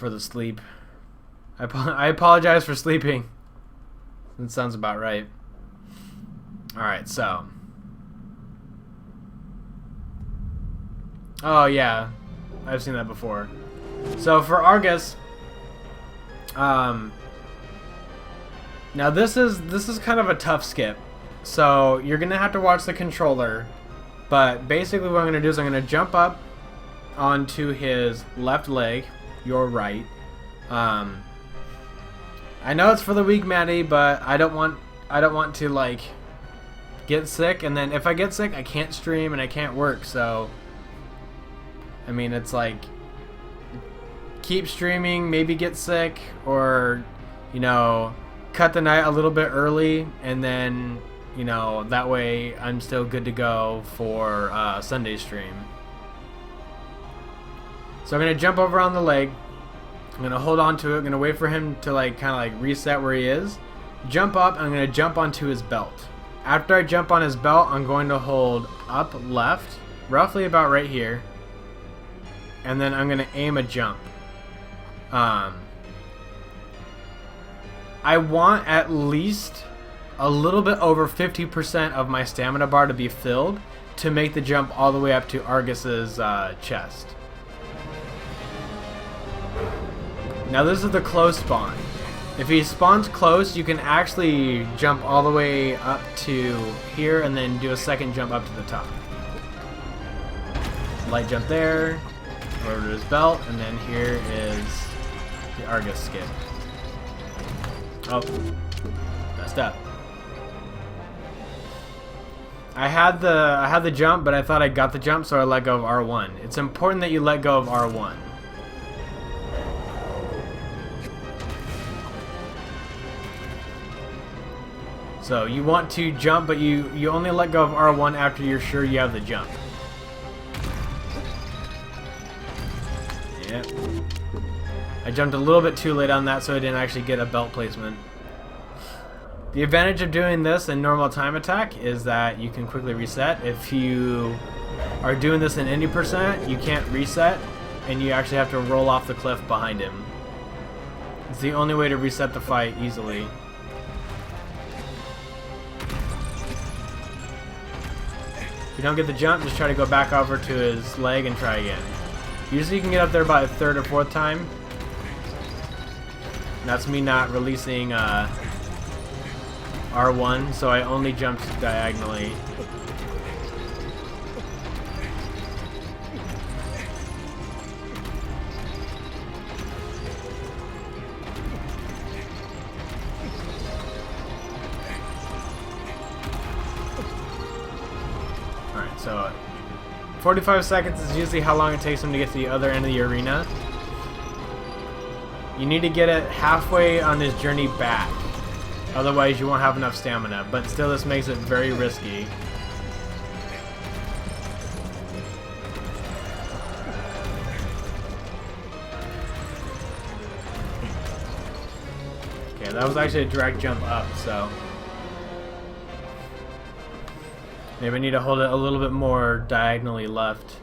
for the sleep. I apologize for sleeping. That sounds about right. Alright, so. Oh, yeah. I've seen that before. So, for Argus, now this is kind of a tough skip. So, you're going to have to watch the controller. But basically what I'm going to do is I'm going to jump up onto his left leg, your right. I know it's for the weak, Maddie, but I don't want to like get sick, and then if I get sick, I can't stream and I can't work. So I mean, it's like keep streaming, maybe get sick, or you know, cut the night a little bit early, and then you know, that way I'm still good to go for Sunday stream. So I'm gonna jump over on the leg. I'm gonna hold on to it. I'm gonna wait for him to like kind of like reset where he is. Jump up. I'm gonna jump onto his belt. After I jump on his belt, I'm going to hold up left, roughly about right here, and then I'm gonna aim a jump. I want at least a little bit over 50% of my stamina bar to be filled to make the jump all the way up to Argus's chest. Now this is the close spawn. If he spawns close, you can actually jump all the way up to here and then do a second jump up to the top. Light jump there, over to his belt, and then here is the Argus skip. Oh, messed up. I had the jump, but I thought I got the jump, so I let go of R1. It's important that you let go of R1. So you want to jump, but you only let go of R1 after you're sure you have the jump. Yep. I jumped a little bit too late on that, so I didn't actually get a belt placement. The advantage of doing this in normal time attack is that you can quickly reset. If you are doing this in any percent, you can't reset, and you actually have to roll off the cliff behind him. It's the only way to reset the fight easily. If you don't get the jump, just try to go back over to his leg and try again. Usually you can get up there about a third or fourth time. And that's me not releasing R1, so I only jumped diagonally. Alright, so 45 seconds is usually how long it takes him to get to the other end of the arena. You need to get it halfway on this journey back. Otherwise you won't have enough stamina, but still this makes it very risky. Okay, that was actually a direct jump up, so maybe I need to hold it a little bit more diagonally left.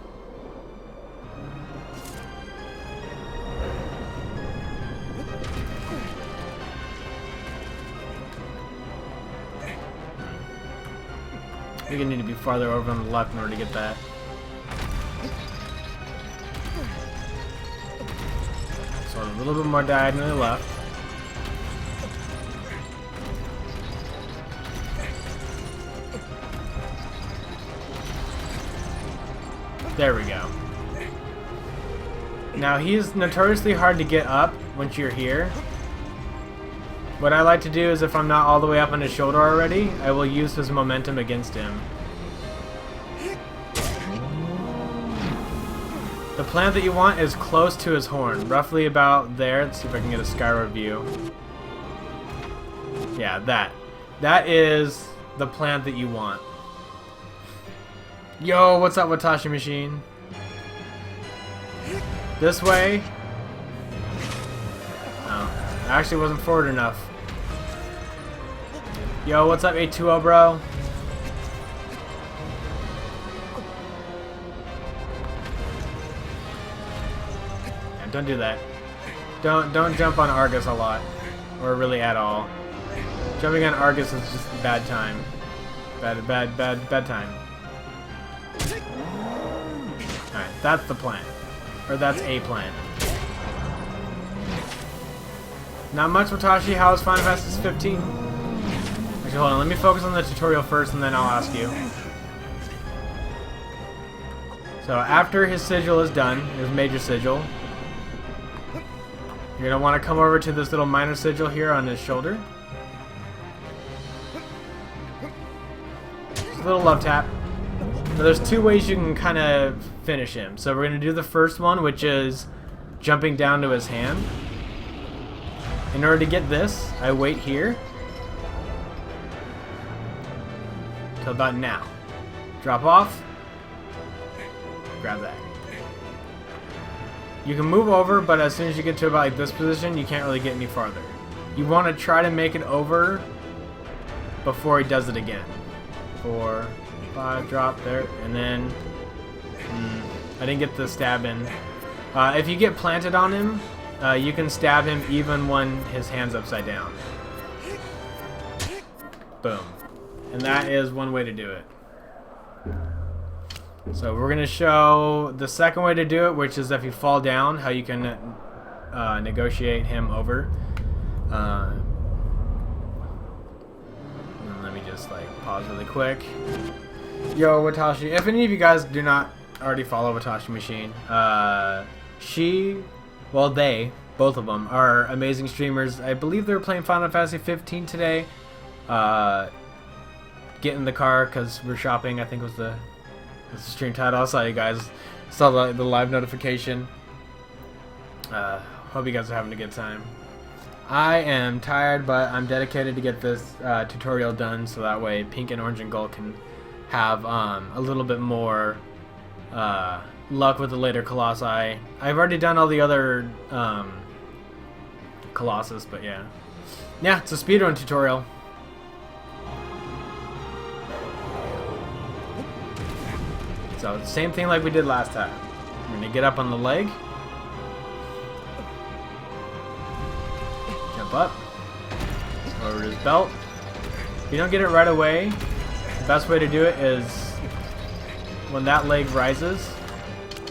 I think I need to be farther over on the left in order to get that. So a little bit more diagonally left. There we go. Now he's notoriously hard to get up once you're here. What I like to do is if I'm not all the way up on his shoulder already, I will use his momentum against him. The plant that you want is close to his horn, roughly about there. Let's see if I can get a Skyward view. Yeah, that. That is the plant that you want. Yo, what's up, Watashi Machine? This way. Oh, I actually wasn't forward enough. Yo, what's up, A2O, bro? Yeah, don't do that. Don't jump on Argus a lot, or really at all. Jumping on Argus is just a bad time. Bad time. Alright, that's the plan. Or that's a plan. Not much, Watashi. How is Final Fantasy 15? Actually, hold on. Let me focus on the tutorial first, and then I'll ask you. So after his sigil is done, his major sigil, you're going to want to come over to this little minor sigil here on his shoulder. Just a little love tap. So there's two ways you can kind of finish him. So we're going to do the first one, which is jumping down to his hand. In order to get this, I wait here till about now. Drop off. Grab that. You can move over, but as soon as you get to about like this position, you can't really get any farther. You want to try to make it over before he does it again. 4, 5, drop there, and then I didn't get the stab in. If you get planted on him, you can stab him even when his hand's upside down. Boom. And that is one way to do it. So we're going to show the second way to do it, which is if you fall down, how you can negotiate him over. And let me just like pause really quick. Yo, Watashi. If any of you guys do not already follow Watashi Machine, they, both of them, are amazing streamers. I believe they were playing Final Fantasy 15 today. Get in the car because we're shopping, I think was the stream title. I saw you guys. Saw the live notification. Hope you guys are having a good time. I am tired, but I'm dedicated to get this tutorial done so that way Pink and Orange and Gold can have a little bit more luck with the later Colossi. I've already done all the other Colossus, but yeah. Yeah, it's a speedrun tutorial. So, same thing like we did last time. We're going to get up on the leg. Jump up. Over his belt. If you don't get it right away, the best way to do it is when that leg rises.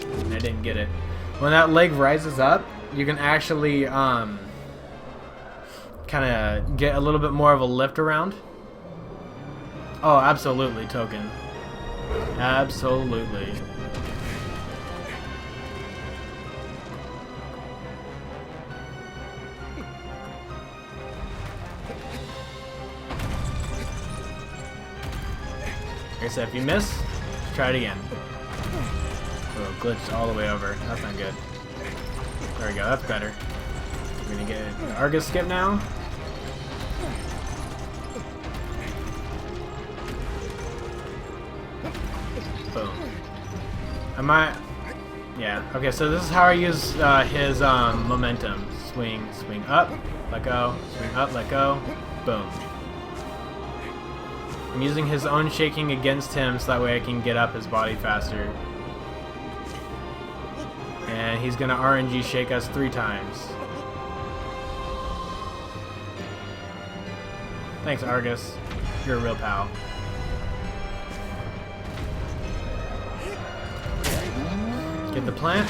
And I didn't get it. When that leg rises up, you can actually kind of get a little bit more of a lift around. Oh, absolutely, Token. Absolutely. Like I said, if you miss, just try it again. Oh, glitched all the way over. That's not good. There we go, that's better. We're gonna get an Argus skip now. Boom. Yeah, okay, so this is how I use his momentum. Swing, swing up, let go, swing up, let go, boom. I'm using his own shaking against him so that way I can get up his body faster. And he's gonna RNG shake us 3 times. Thanks, Argus. You're a real pal. Get the plant.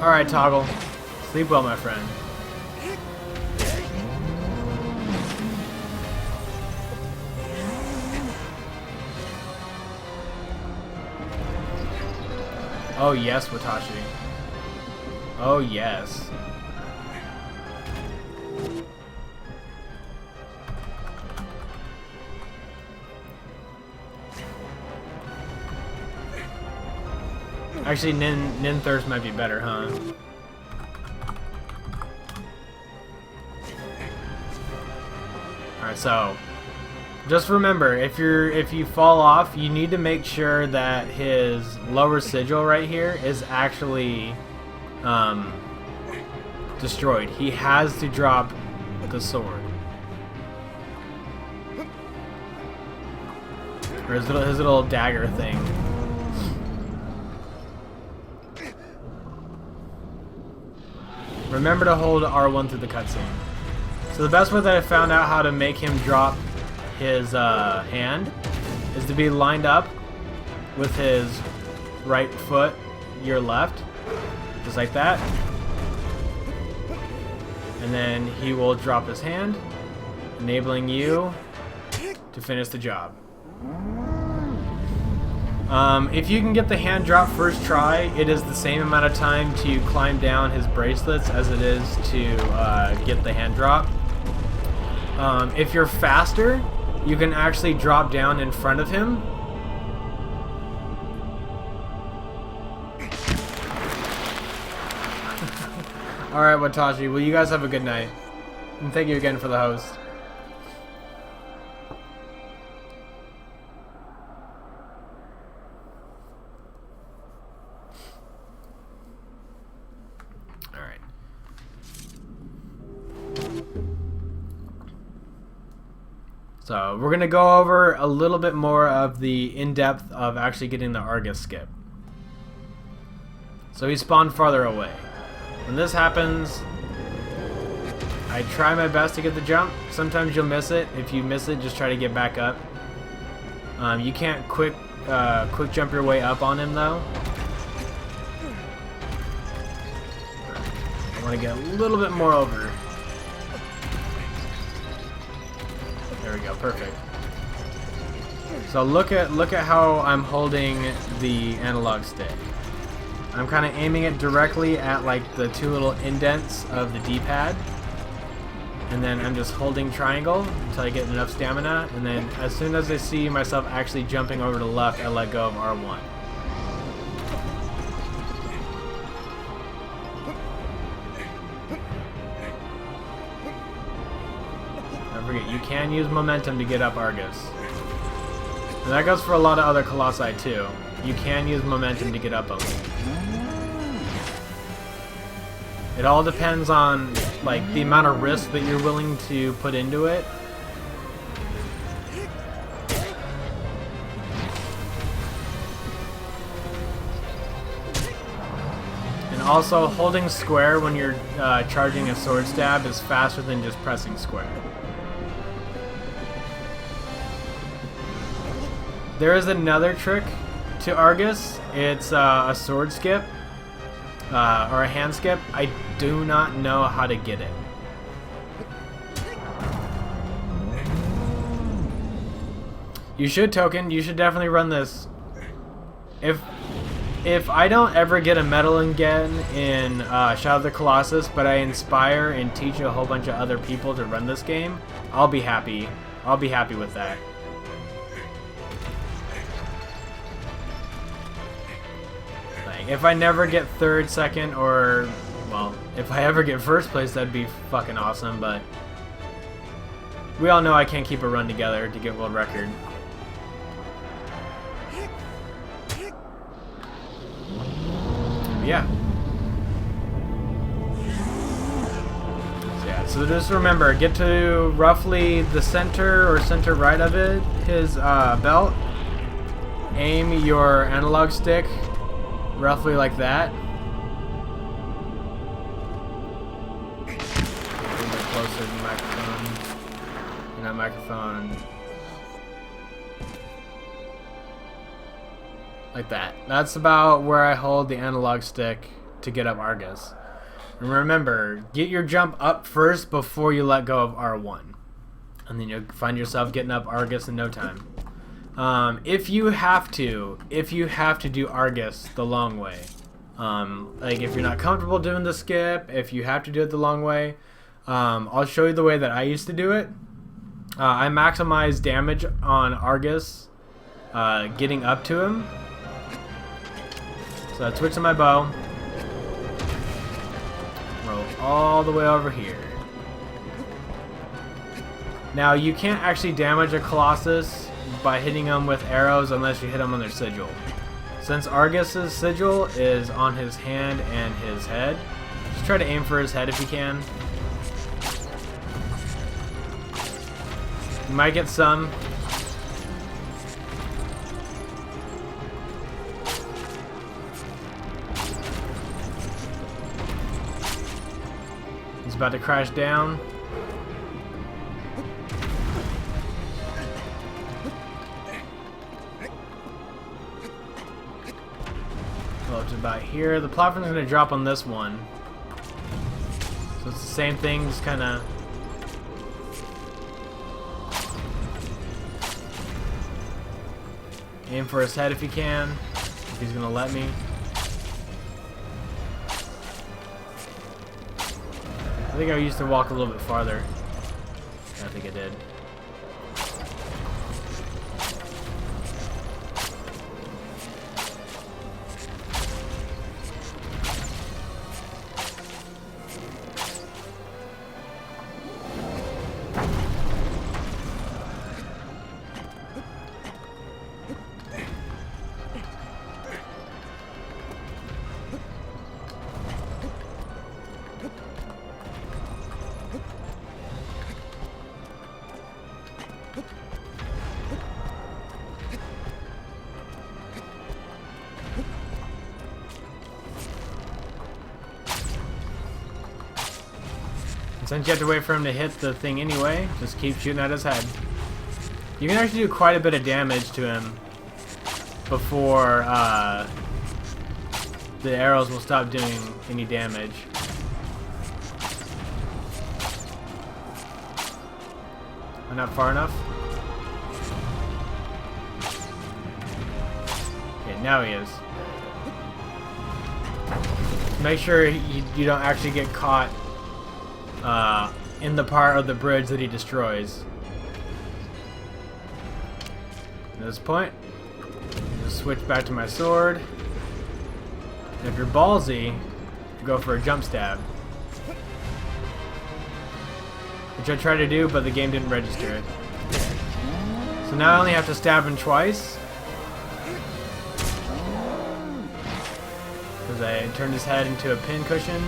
Alright, Toggle. Sleep well, my friend. Oh yes, Watashi. Oh yes. Actually, Nin Thirst might be better, huh? Alright, so just remember, if you fall off, you need to make sure that his lower sigil right here is actually destroyed. He has to drop the sword. Or his little dagger thing. remember to hold R1 through the cutscene. So the best way that I found out how to make him drop his hand is to be lined up with his right foot, your left, just like that. And then he will drop his hand, enabling you to finish the job. If you can get the hand drop first try, it is the same amount of time to climb down his bracelets as it is to get the hand drop. If you're faster, you can actually drop down in front of him. Alright, Watashi, well, you guys have a good night. And thank you again for the host. Alright. So, we're going to go over a little bit more of the in-depth of actually getting the Argus skip. So he spawned farther away. When this happens, I try my best to get the jump. Sometimes you'll miss it. If you miss it, just try to get back up. You can't quick jump your way up on him though. I want to get a little bit more over. There we go, perfect. So look at how I'm holding the analog stick. I'm kind of aiming it directly at like the two little indents of the D-pad, and then I'm just holding triangle until I get enough stamina, and then as soon as I see myself actually jumping over to the left, I let go of R1. Don't forget, you can use momentum to get up Argus. And that goes for a lot of other Colossi too. You can use momentum to get up them. It all depends on like the amount of risk that you're willing to put into it. And also holding square when you're charging a sword stab is faster than just pressing square. There is another trick to Argus. It's a sword skip. Or a hand skip. I do not know how to get it. You should, Token. You should definitely run this. If I don't ever get a medal again in Shadow of the Colossus, but I inspire and teach a whole bunch of other people to run this game, I'll be happy. I'll be happy with that. If I never get third, second, or, well, if I ever get first place, that'd be fucking awesome, but we all know I can't keep a run together to get world record. Yeah. So just remember, get to roughly the center or center right of it, his belt. Aim your analog stick roughly like that. A little bit closer to the microphone. And that microphone. Like that. That's about where I hold the analog stick to get up Argus. And remember, get your jump up first before you let go of R1. And then you'll find yourself getting up Argus in no time. If you have to do Argus the long way, like if you're not comfortable doing the skip, if you have to do it the long way, I'll show you the way that I used to do it. I maximize damage on Argus, getting up to him. So I switch to my bow, roll all the way over here. Now you can't actually damage a Colossus by hitting them with arrows unless you hit them on their sigil. Since Argus's sigil is on his hand and his head, just try to aim for his head if you can. You might get some. about to crash down. Well, it's about here. The platform's gonna drop on this one. So it's the same thing, just kinda... aim for his head if you can. If he's gonna let me. I think I used to walk a little bit farther. I think I did. Since you have to wait for him to hit the thing anyway, just keep shooting at his head. You can actually do quite a bit of damage to him before the arrows will stop doing any damage. Am I not far enough? Okay, now he is. Make sure you don't actually get caught in the part of the bridge that he destroys. At this point, just switch back to my sword. And if you're ballsy, go for a jump stab. Which I tried to do, but the game didn't register it. So now I only have to stab him twice. Because I turned his head into a pin cushion.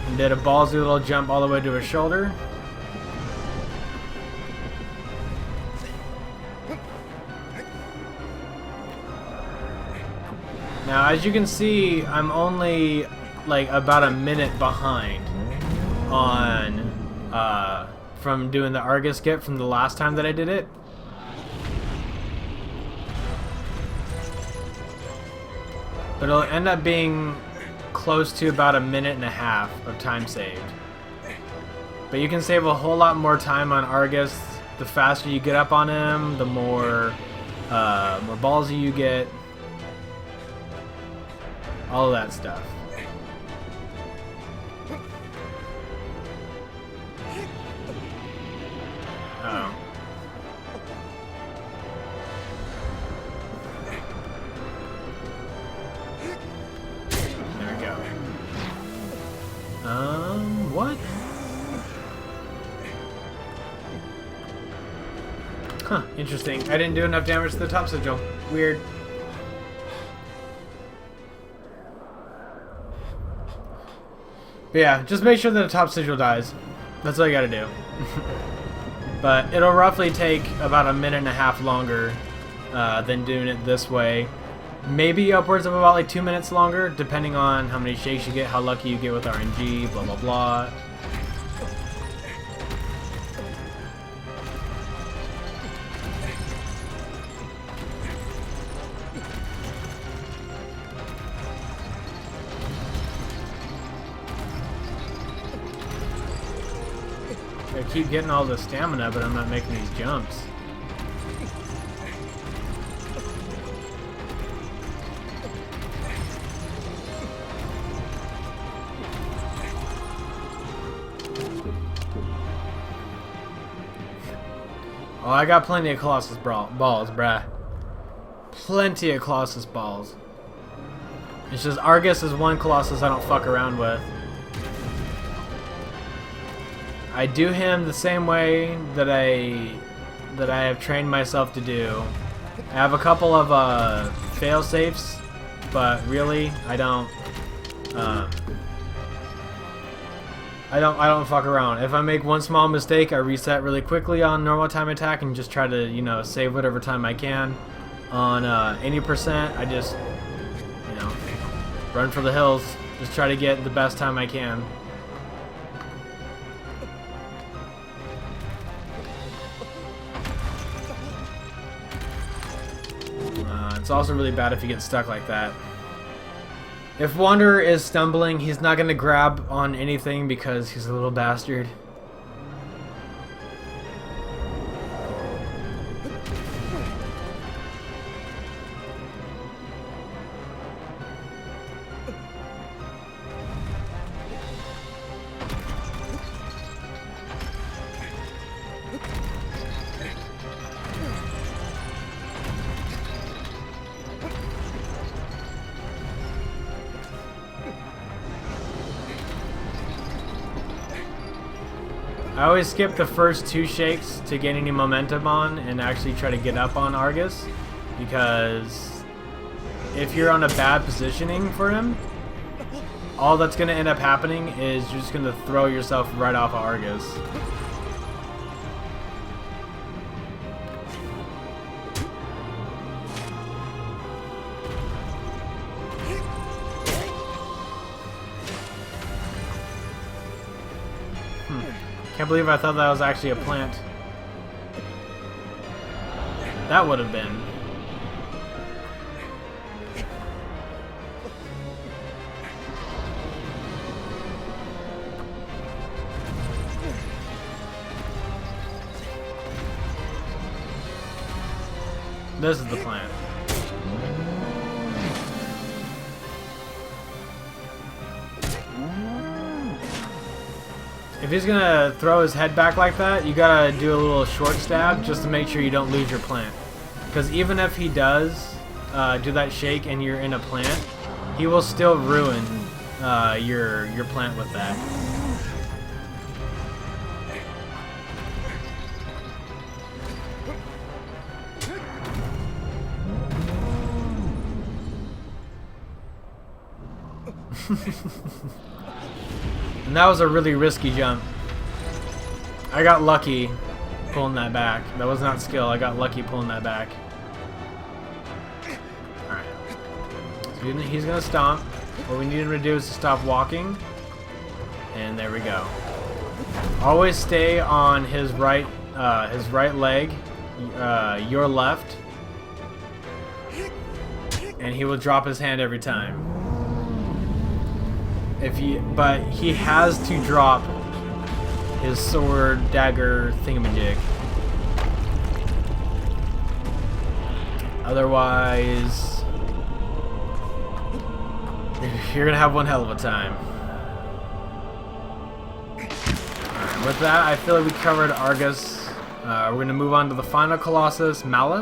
And did a ballsy little jump all the way to his shoulder. Now, as you can see, I'm only like about a minute behind on from doing the Argus skip from the last time that I did it. But it'll end up being close to about a minute and a half of time saved. But you can save a whole lot more time on Argus. The faster you get up on him, the more ballsy you get. All of that stuff. Oh. There we go. What? Huh, interesting. I didn't do enough damage to the top sigil. Weird. But yeah, just make sure that the top sigil dies. That's all you gotta do. But it'll roughly take about a minute and a half longer than doing it this way. Maybe upwards of about like 2 minutes longer, depending on how many shakes you get, how lucky you get with RNG, blah blah blah. I keep getting all the stamina, but I'm not making these jumps. Oh, I got plenty of Colossus balls, bruh. Plenty of Colossus balls. It's just Argus is one Colossus I don't fuck around with. I do him the same way that I have trained myself to do. I have a couple of fail safes, but really I don't fuck around. If I make one small mistake, I reset really quickly on normal time attack and just try to, you know, save whatever time I can. On any percent, I just, you know, run for the hills. Just try to get the best time I can. It's also really bad if you get stuck like that. If Wanderer is stumbling, he's not going to grab on anything because he's a little bastard. I always skip the first 2 shakes to get any momentum on and actually try to get up on Argus, because if you're on a bad positioning for him, all that's going to end up happening is you're just going to throw yourself right off of Argus. Can't believe I thought that was actually a plant. That would have been. This is the plant. If he's gonna throw his head back like that, you gotta do a little short stab just to make sure you don't lose your plant. Because even if he does do that shake and you're in a plant, he will still ruin your plant with that. And that was a really risky jump. I got lucky pulling that back. That was not skill. I got lucky pulling that back. Alright. So he's going to stomp. What we need him to do is to stop walking. And there we go. Always stay on his right leg, your left. And he will drop his hand every time. But he has to drop his sword, dagger, thingamajig. Otherwise, you're gonna have one hell of a time. Alright, with that, I feel like we covered Argus. We're gonna move on to the final Colossus, Malice.